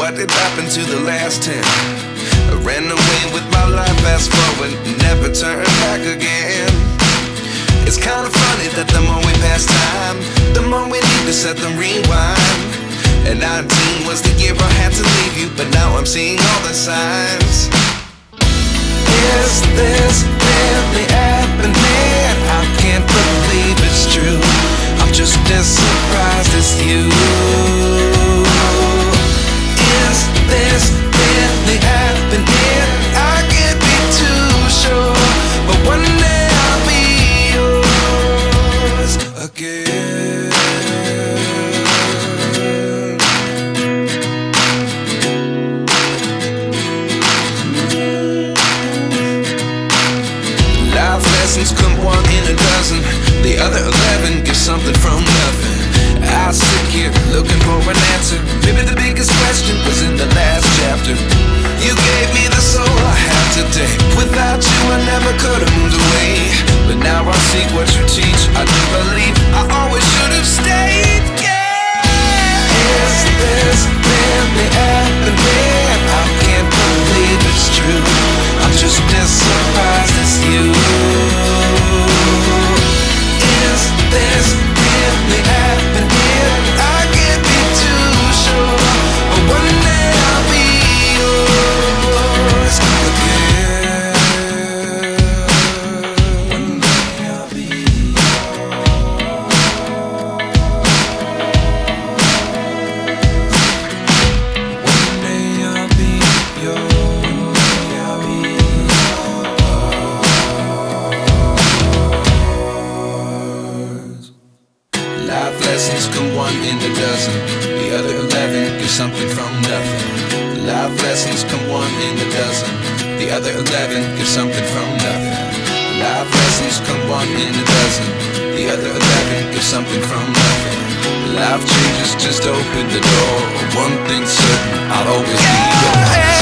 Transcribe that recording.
what did happen to the last 10? I ran away with my life, fast forward, never turn back again. It's kinda funny that the more we pass time, the more we need to set the rewind. And 19 was the year I had to leave you, but now I'm seeing all the signs. Is this really happening? I can't believe it's true. I'm just as surprised as you. Is this really happening? I can't be too sure, but one day I'll be yours again. Life lessons come one in a dozen. The other 11 get something from nothing. I sit here looking for an answer. Maybe the biggest question was in the last chapter. You gave me the soul I have today. Without you I never could have moved away. But now I see what you teach. I do believe I always should have stayed. Yeah. Is this really happening? I can't believe it's true. I'm just as surprised as you. Is this really happening? I can't be too sure, but one day I'll be yours again. One day I'll be yours. One day I'll be yours. I'll be yours. Life lessons come one in a dozen. The other 11 get something from nothing. Life lessons come one in a dozen. The other 11 get something from nothing. Life lessons come one in a dozen. The other 11 get something from nothing. Life changes just open the door. One thing's certain, I'll always be yours.